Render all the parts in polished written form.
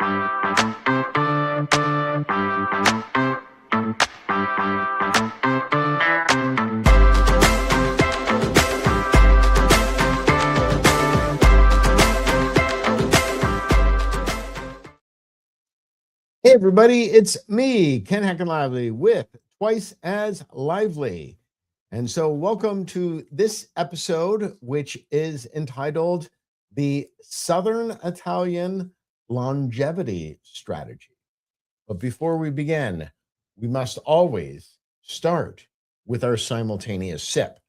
Hey, everybody, it's me, Ken Heckenlively, with Twice as Lively. And so, welcome to this episode, which is entitled The Southern Italian Longevity Strategy. But before we begin, we must always start with our simultaneous sip.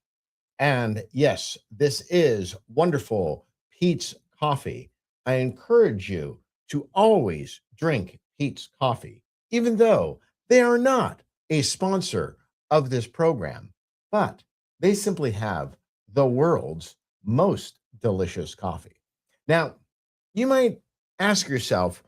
And yes, this is wonderful Pete's coffee. I encourage you to always drink Pete's coffee, even though they are not a sponsor of this program, but they simply have the world's most delicious coffee. Now, you might ask yourself,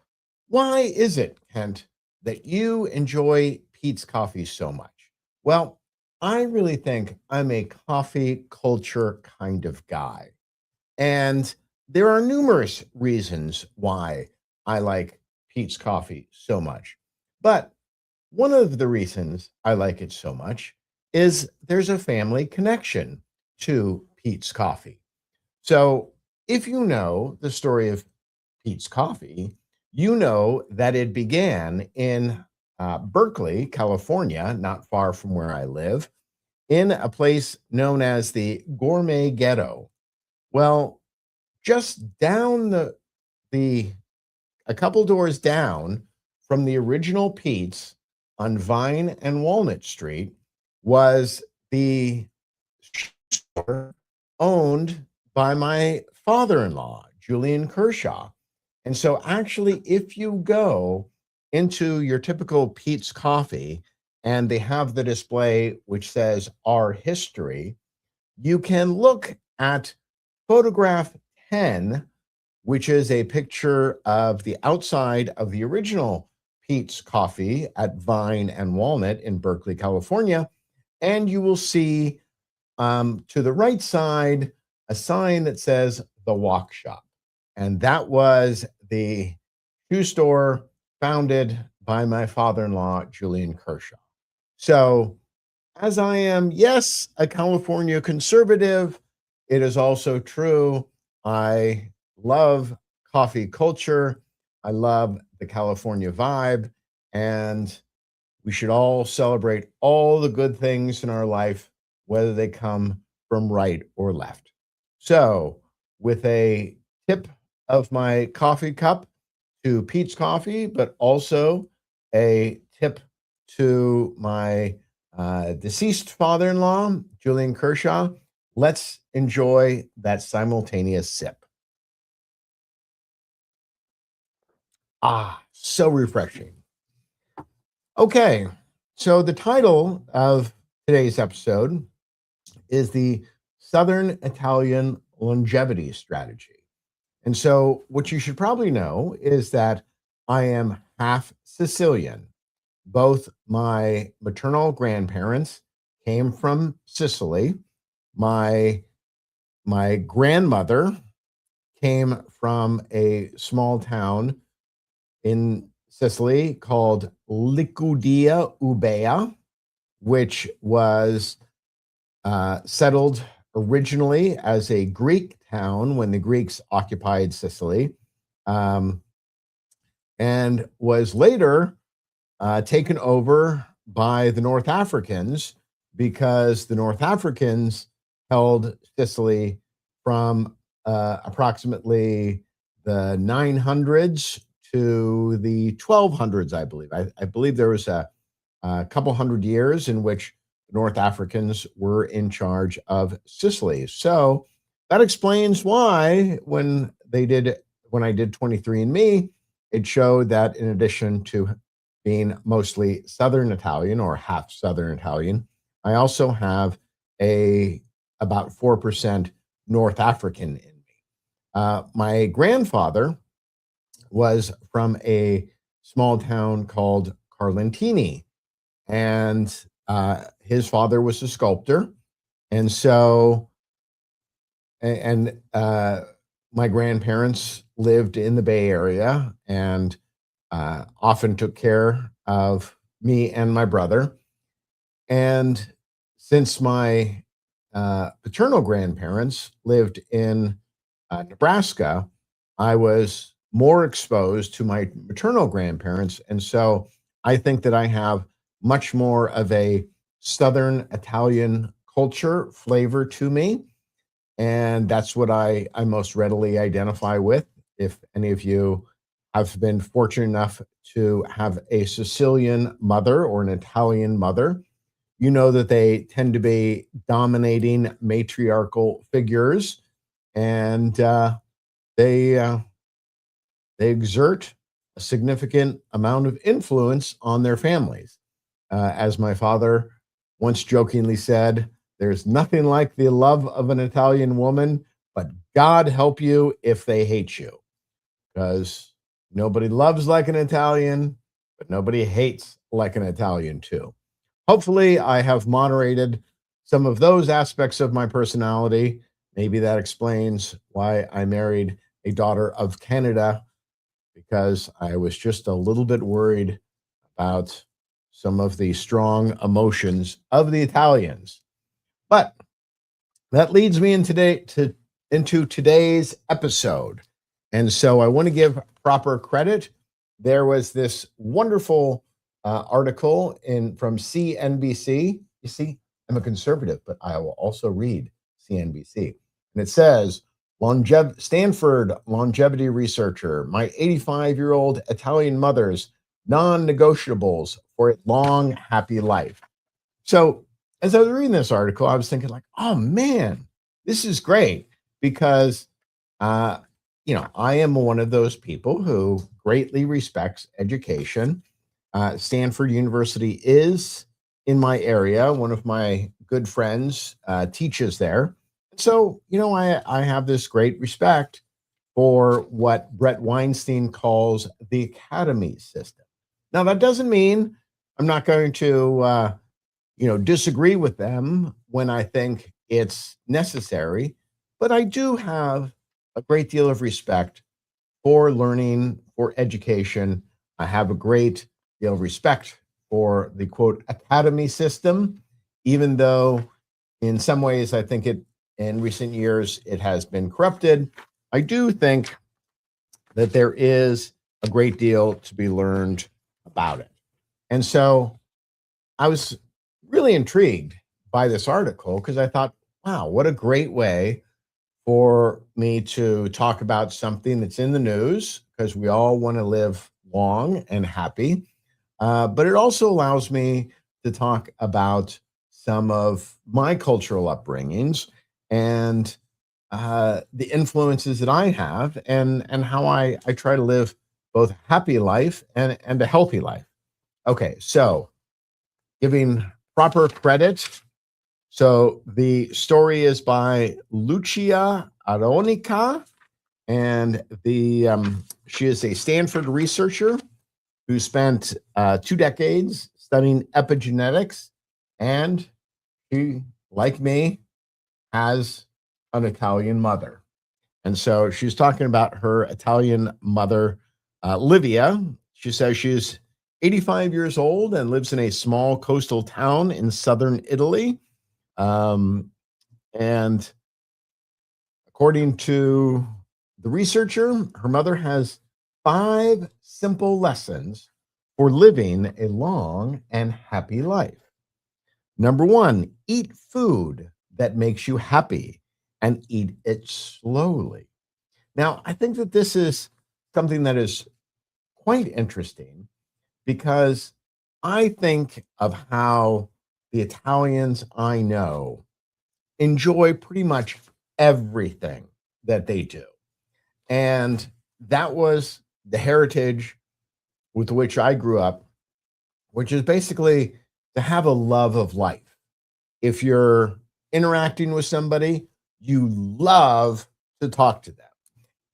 why is it, Kent, that you enjoy Pete's coffee so much? Well, I really think I'm a coffee culture kind of guy. And there are numerous reasons why I like Pete's coffee so much. But one of the reasons I like it so much is there's a family connection to Pete's coffee. So if you know the story of Pete's coffee, you know that it began in Berkeley, California, not far from where I live, in a place known as the Gourmet Ghetto. Well, just down the a couple doors down from the original Pete's on Vine and Walnut Street was the store owned by my father-in-law, Julian Kershaw. And so actually, if you go into your typical Pete's coffee and they have the display which says our history, you can look at photograph 10, which is a picture of the outside of the original Pete's coffee at Vine and Walnut in Berkeley, California. And you will see to the right side a sign that says the Walk Shop. And that was the shoe store founded by my father-in-law, Julian Kershaw. So, as I am, yes, a California conservative, it is also true. I love coffee culture. I love the California vibe. And we should all celebrate all the good things in our life, whether they come from right or left. So, with a tip of my coffee cup to Pete's Coffee, but also a tip to my deceased father-in-law, Julian Kershaw, let's enjoy that simultaneous sip. Ah, so refreshing. Okay, so the title of today's episode is the Southern Italian Longevity Strategy. And so what you should probably know is that I am half Sicilian. Both my maternal grandparents came from Sicily. My grandmother came from a small town in Sicily called Liquidia Ubea, which was settled originally as a Greek town when the Greeks occupied Sicily, and was later taken over by the North Africans because the North Africans held Sicily from approximately the 900s to the 1200s, I believe. I believe there was a couple hundred years in which the North Africans were in charge of Sicily. So that explains why when I did 23andMe, it showed that in addition to being mostly Southern Italian or half Southern Italian, I also have about 4% North African in me. My grandfather was from a small town called Carlentini, and his father was a sculptor, and so my grandparents lived in the Bay Area, and often took care of me and my brother. And since my paternal grandparents lived in Nebraska, I was more exposed to my maternal grandparents. And so I think that I have much more of a Southern Italian culture flavor to me. And that's what I most readily identify with. If any of you have been fortunate enough to have a Sicilian mother or an Italian mother, you know that they tend to be dominating matriarchal figures, and they uh, they exert a significant amount of influence on their families. As my father once jokingly said, "There's nothing like the love of an Italian woman, but God help you if they hate you, because nobody loves like an Italian, but nobody hates like an Italian too." Hopefully, I have moderated some of those aspects of my personality. Maybe that explains why I married a daughter of Canada, because I was just a little bit worried about some of the strong emotions of the Italians. But that leads me into today's episode. And so I want to give proper credit. There was this wonderful article from CNBC. You see, I'm a conservative, but I will also read CNBC. And it says, Stanford longevity researcher, my 85-year-old Italian mother's non-negotiables for a long, happy life. So as I was reading this article, I was thinking like, oh man, this is great because, uh, I am one of those people who greatly respects education. Stanford University is in my area. One of my good friends teaches there. So, I have this great respect for what Brett Weinstein calls the academy system. Now, that doesn't mean I'm not going to, disagree with them when I think it's necessary, but I do have a great deal of respect for learning, for education. I have a great deal of respect for the quote academy system, even though in some ways I think it in recent years it has been corrupted. I do think that there is a great deal to be learned about it. And so I was really intrigued by this article because I thought, wow, what a great way for me to talk about something that's in the news, because we all want to live long and happy. But it also allows me to talk about some of my cultural upbringings and the influences that I have, and how I try to live both a happy life and a healthy life. Okay, so giving proper credit. So the story is by Lucia Aronica, and she is a Stanford researcher who spent 2 decades studying epigenetics, and she, like me, has an Italian mother. And so she's talking about her Italian mother, Livia. She says she's 85 years old and lives in a small coastal town in southern Italy. And according to the researcher, her mother has 5 simple lessons for living a long and happy life. Number 1, eat food that makes you happy and eat it slowly. Now, I think that this is something that is quite interesting because I think of how the Italians I know enjoy pretty much everything that they do. And that was the heritage with which I grew up, which is basically to have a love of life. If you're interacting with somebody, you love to talk to them.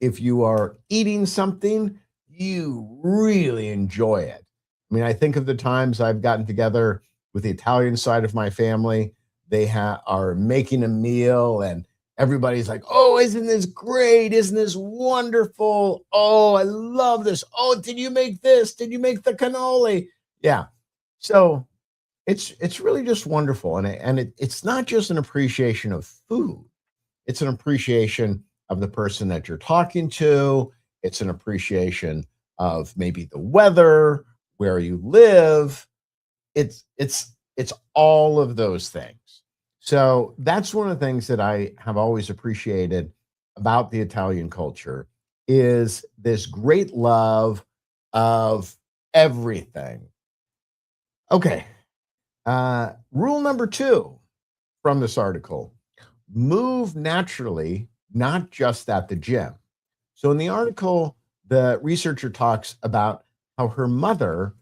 If you are eating something, you really enjoy it. I mean, I think of the times I've gotten together with the Italian side of my family. They are making a meal, and everybody's like, oh, isn't this great? Isn't this wonderful? Oh, I love this. Oh, did you make this? Did you make the cannoli? Yeah. So it's really just wonderful. It's not just an appreciation of food, it's an appreciation of the person that you're talking to. It's an appreciation of maybe the weather, where you live. It's all of those things. So that's one of the things that I have always appreciated about the Italian culture is this great love of everything. Okay. Rule number 2 from this article: move naturally, not just at the gym. So in the article, the researcher talks about how her mother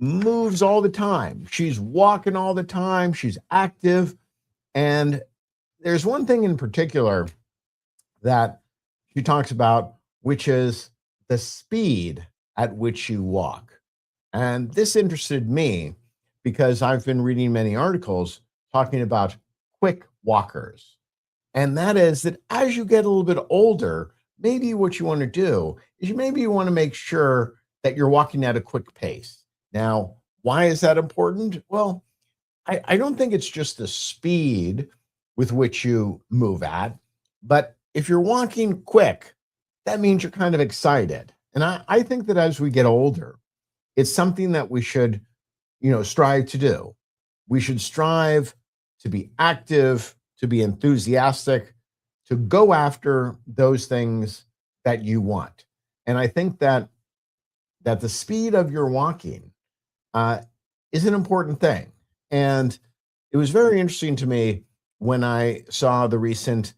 moves all the time. She's walking all the time, she's active. And there's one thing in particular that she talks about, which is the speed at which you walk. And this interested me because I've been reading many articles talking about quick walkers. And that is that as you get a little bit older, maybe what you want to do is maybe you want to make sure that you're walking at a quick pace. Now, why is that important? Well, I don't think it's just the speed with which you move at, but if you're walking quick, that means you're kind of excited. And I think that as we get older, it's something that we should, strive to do. We should strive to be active, to be enthusiastic, to go after those things that you want. And I think that the speed of your walking uh, is an important thing. And it was very interesting to me when I saw the recent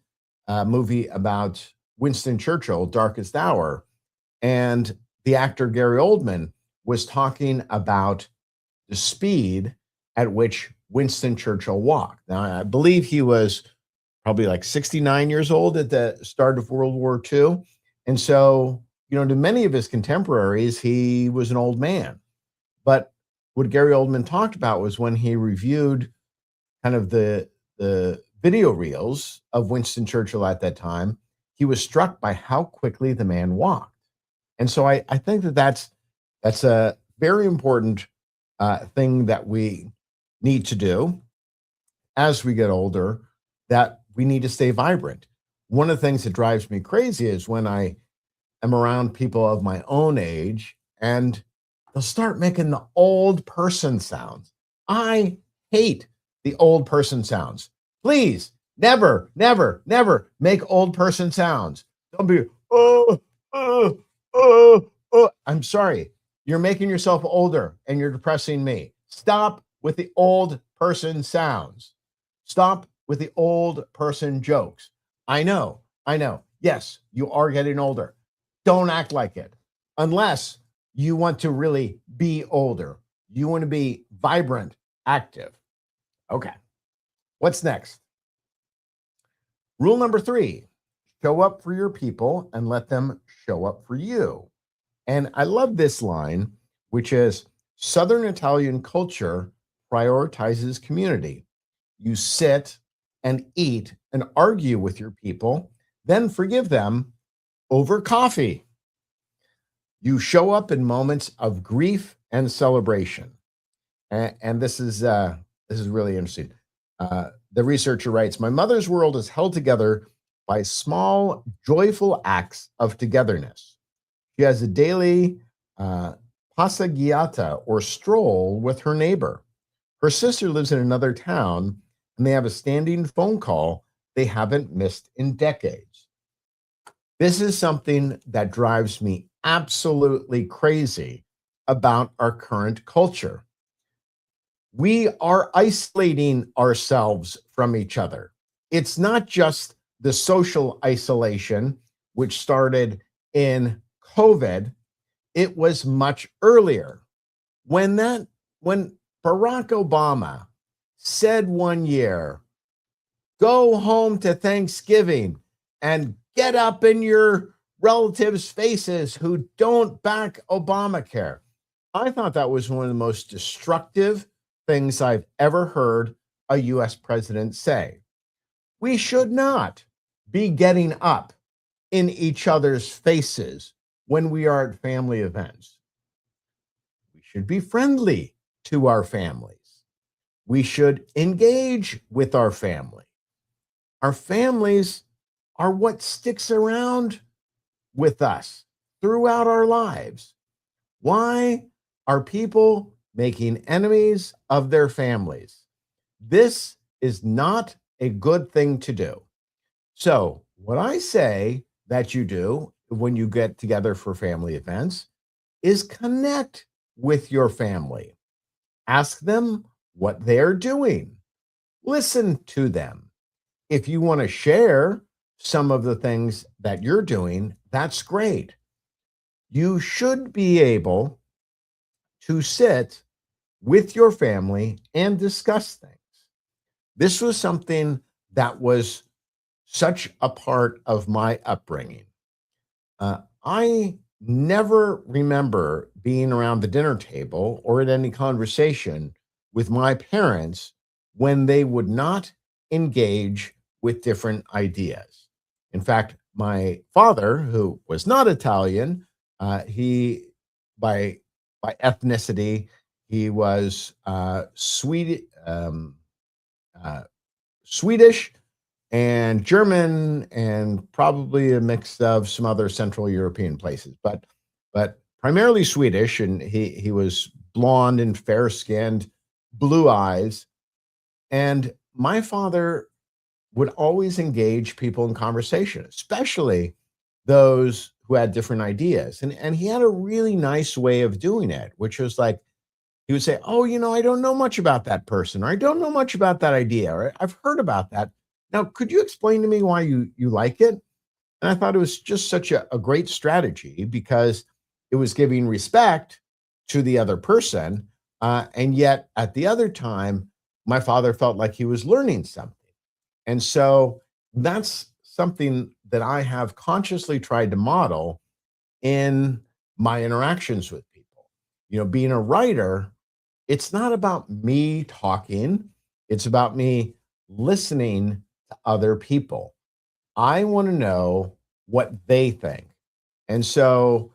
movie about Winston Churchill, Darkest Hour, and the actor Gary Oldman was talking about the speed at which Winston Churchill walked. Now, I believe he was probably like 69 years old at the start of World War II. And so, to many of his contemporaries, he was an old man. But what Gary Oldman talked about was when he reviewed kind of the video reels of Winston Churchill at that time, he was struck by how quickly the man walked. And so I think that's a very important thing that we need to do as we get older, that we need to stay vibrant. One of the things that drives me crazy is when I am around people of my own age and they'll start making the old person sounds. I hate the old person sounds. Please, never, never, never make old person sounds. Don't be, oh, oh, oh, oh. I'm sorry. You're making yourself older and you're depressing me. Stop with the old person sounds. Stop with the old person jokes. I know. Yes, you are getting older. Don't act like it unless you want to really be older. You want to be vibrant, active. Okay. What's next? Rule number 3: show up for your people and let them show up for you. And I love this line, which is Southern Italian culture prioritizes community. You sit and eat and argue with your people, then forgive them over coffee. You show up in moments of grief and celebration. And this is really interesting. The researcher writes, my mother's world is held together by small, joyful acts of togetherness. She has a daily passeggiata or stroll with her neighbor. Her sister lives in another town, and they have a standing phone call they haven't missed in decades. This is something that drives me absolutely crazy about our current culture. We are isolating ourselves from each other. It's not just the social isolation, which started in COVID. It was much earlier. When Barack Obama said one year, go home to Thanksgiving and get up in your relatives' faces who don't back Obamacare. I thought that was one of the most destructive things I've ever heard a US president say. We should not be getting up in each other's faces when we are at family events. We should be friendly to our families. We should engage with our family. Our families are what sticks around with us throughout our lives. Why are people making enemies of their families? This is not a good thing to do. So, what I say that you do when you get together for family events is connect with your family. Ask them what they're doing. Listen to them. If you want to share some of the things that you're doing, that's great. You should be able to sit with your family and discuss things. This was something that was such a part of my upbringing. I never remember being around the dinner table or at any conversation with my parents when they would not engage with different ideas. In fact, my father, who was not Italian, he by ethnicity he was uh, Swedish and German, and probably a mix of some other Central European places, but primarily Swedish. And he was blonde and fair skinned, blue eyes. And my father would always engage people in conversation, especially those who had different ideas. And he had a really nice way of doing it, which was like he would say, "Oh, I don't know much about that person, or I don't know much about that idea, or I've heard about that. Now, could you explain to me why you like it?" And I thought it was just such a great strategy because it was giving respect to the other person. And yet at the other time, my father felt like he was learning something. And so that's something that I have consciously tried to model in my interactions with people. Being a writer, it's not about me talking, it's about me listening to other people. I want to know what they think. And so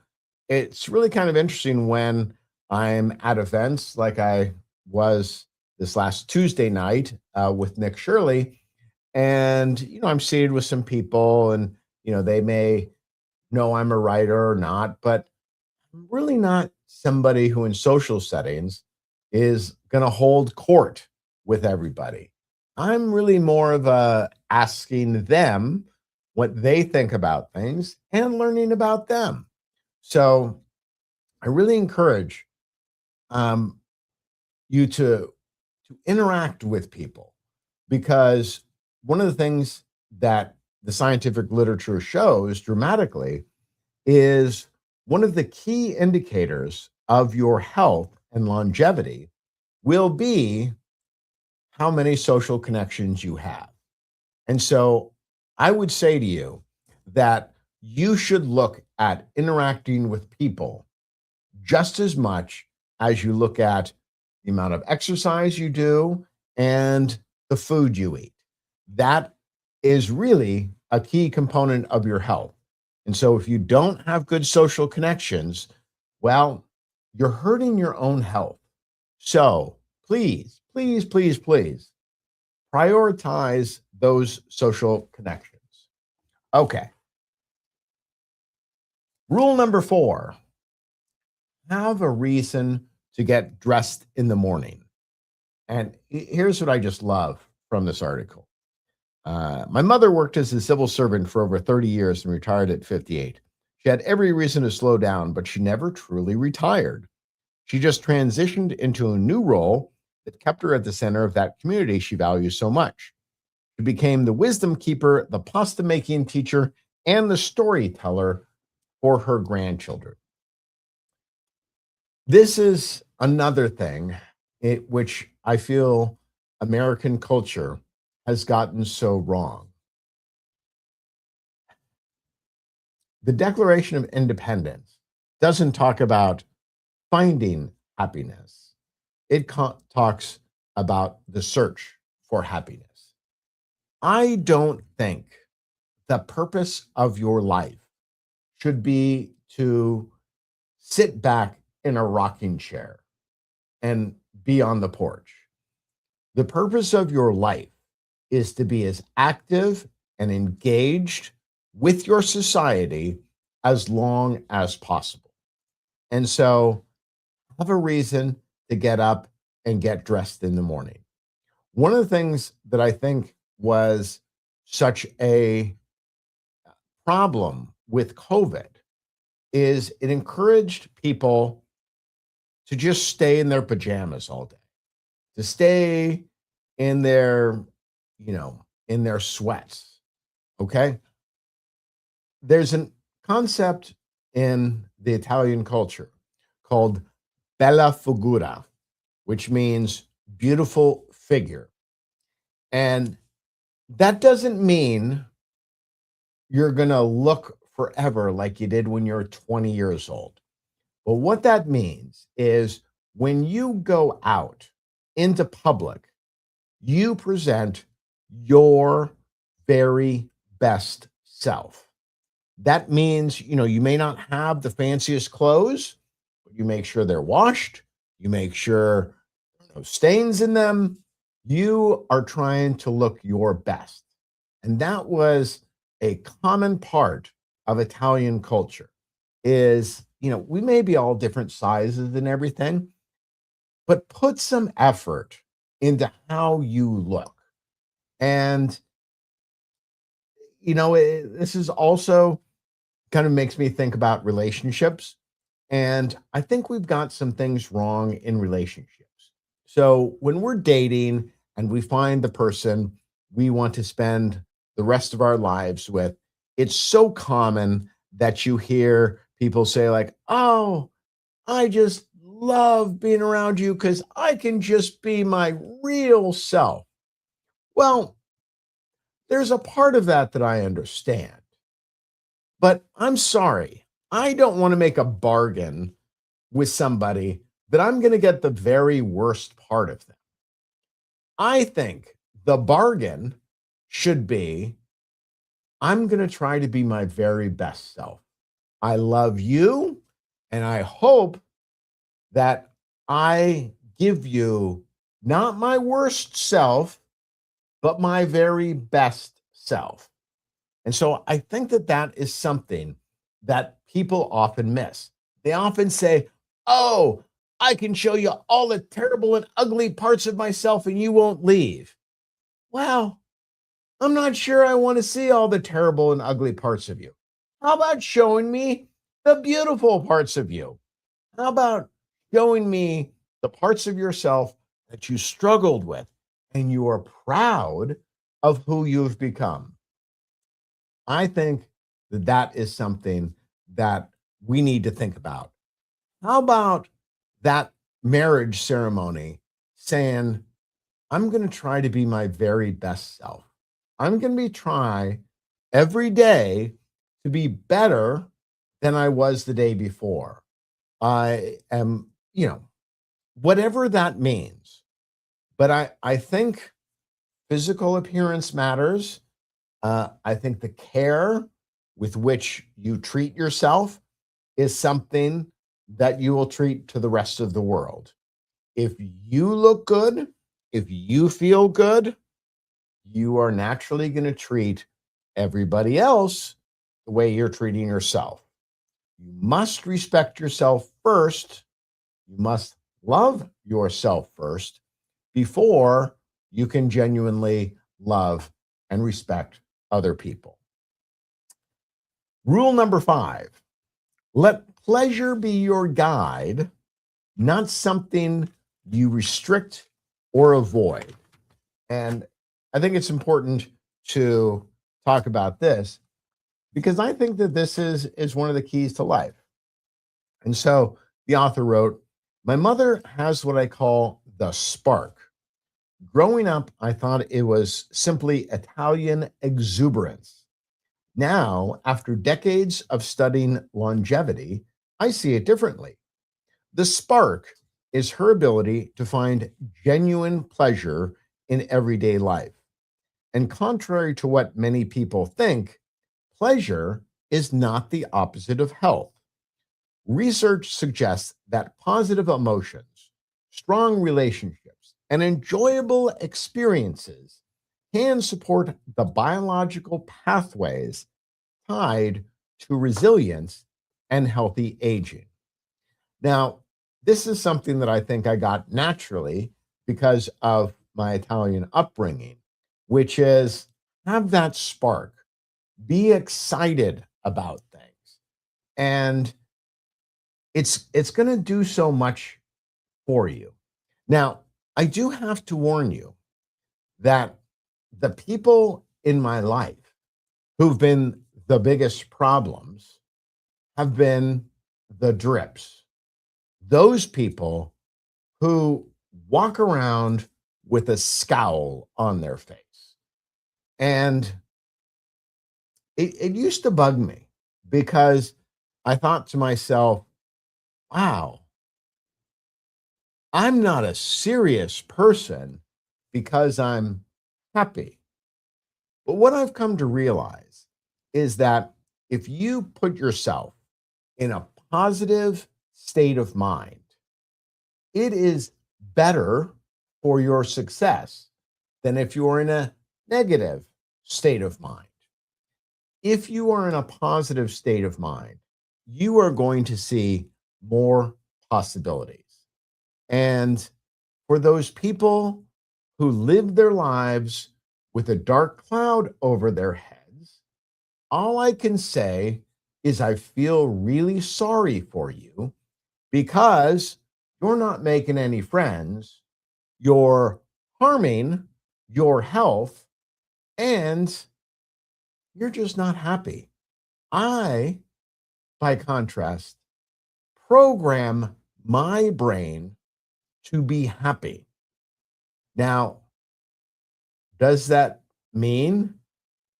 it's really kind of interesting when I'm at events like I was this last Tuesday night with Nick Shirley. And, I'm seated with some people, and, they may know I'm a writer or not, but I'm really not somebody who in social settings is going to hold court with everybody. I'm really more of a asking them what they think about things and learning about them. So I really encourage um, you to interact with people, because one of the things that the scientific literature shows dramatically is one of the key indicators of your health and longevity will be how many social connections you have. And so I would say to you that you should look at interacting with people just as much as you look at the amount of exercise you do and the food you eat. That is really a key component of your health. And so if you don't have good social connections, well, you're hurting your own health. So please, please, please, please prioritize those social connections. Okay. Rule number 4: have a reason to get dressed in the morning. And here's what I just love from this article. My mother worked as a civil servant for over 30 years and retired at 58. She had every reason to slow down, but she never truly retired. She just transitioned into a new role that kept her at the center of that community she values so much. She became the wisdom keeper, the pasta making teacher, and the storyteller for her grandchildren. This is another thing which I feel American culture has gotten so wrong. The Declaration of Independence doesn't talk about finding happiness. It talks about the search for happiness. I don't think the purpose of your life should be to sit back in a rocking chair and be on the porch. The purpose of your life is to be as active and engaged with your society as long as possible. And so have a reason to get up and get dressed in the morning. One of the things that I think was such a problem with COVID is it encouraged people to just stay in their pajamas all day, to stay in their, in their sweats. Okay. There's a concept in the Italian culture called bella figura, which means beautiful figure. And that doesn't mean you're going to look forever like you did when you're 20 years old. But what that means is when you go out into public, you present your very best self. That means, you may not have the fanciest clothes, but you make sure they're washed. You make sure no stains in them. You are trying to look your best. And that was a common part of Italian culture is, we may be all different sizes and everything, but put some effort into how you look. And, this is also kind of makes me think about relationships. And I think we've got some things wrong in relationships. So when we're dating and we find the person we want to spend the rest of our lives with, it's so common that you hear people say, like, oh, I just love being around you because I can just be my real self. Well, there's a part of that I understand. But I'm sorry, I don't want to make a bargain with somebody that I'm going to get the very worst part of them. I think the bargain should be I'm going to try to be my very best self. I love you, and I hope that I give you not my worst self, but my very best self. And so I think that is something that people often miss. They often say, oh, I can show you all the terrible and ugly parts of myself and you won't leave. Well, I'm not sure I want to see all the terrible and ugly parts of you. How about showing me the beautiful parts of you? How about showing me the parts of yourself that you struggled with and you are proud of who you've become? I think that is something that we need to think about. How about that marriage ceremony saying, I'm going to try to be my very best self. I'm going to try every day to be better than I was the day before. I am, whatever that means. But I think physical appearance matters. I think the care with which you treat yourself is something that you will treat to the rest of the world. If you look good, if you feel good, you are naturally going to treat everybody else the way you're treating yourself. You must respect yourself first. You must love yourself first before you can genuinely love and respect other people. Rule number 5, let pleasure be your guide, not something you restrict or avoid. And I think it's important to talk about this because I think that this is one of the keys to life. And so the author wrote, my mother has what I call the spark. Growing up, I thought it was simply Italian exuberance. Now, after decades of studying longevity, I see it differently. The spark is her ability to find genuine pleasure in everyday life. And contrary to what many people think, pleasure is not the opposite of health. Research suggests that positive emotions, strong relationships, and enjoyable experiences can support the biological pathways tied to resilience and healthy aging. Now, this is something that I think I got naturally because of my Italian upbringing, which is have that spark, be excited about things. And it's going to do so much for you. Now, I do have to warn you that the people in my life who've been the biggest problems have been the drips. Those people who walk around with a scowl on their face. And it used to bug me because I thought to myself, wow, I'm not a serious person because I'm happy. But what I've come to realize is that if you put yourself in a positive state of mind, it is better for your success than if you're in a negative state of mind. If you are in a positive state of mind, you are going to see more possibilities. And for those people who live their lives with a dark cloud over their heads, all I can say is I feel really sorry for you because you're not making any friends, you're harming your health, and you're just not happy. I, by contrast, program my brain to be happy. Now, does that mean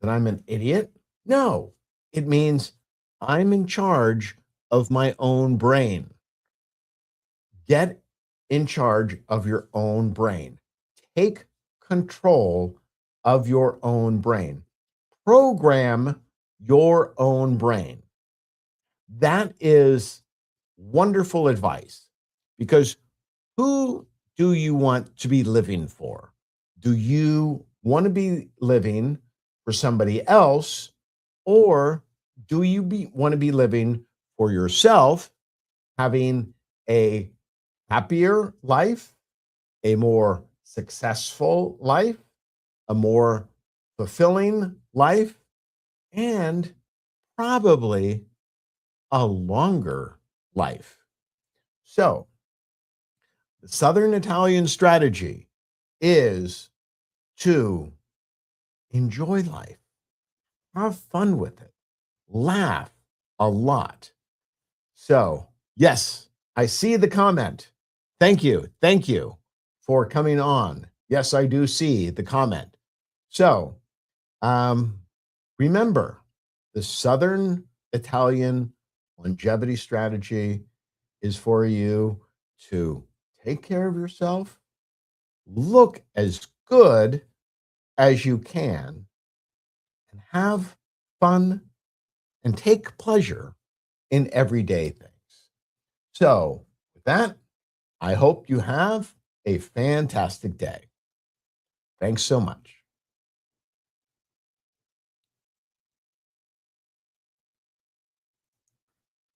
that I'm an idiot? No, it means I'm in charge of my own brain. Get in charge of your own brain. Take control of your own brain. Program your own brain. That is wonderful advice because who do you want to be living for? Do you want to be living for somebody else, or do you want to be living for yourself, having a happier life, a more successful life, a more fulfilling life, and probably a longer life? So, the Southern Italian strategy is to enjoy life, have fun with it, laugh a lot. So, yes, I see the comment. Thank you. Thank you for coming on. Yes, I do see the comment. So, um, remember the Southern Italian longevity strategy is for you to take care of yourself, look as good as you can, and have fun and take pleasure in everyday things. So, with that, I hope you have a fantastic day. Thanks so much.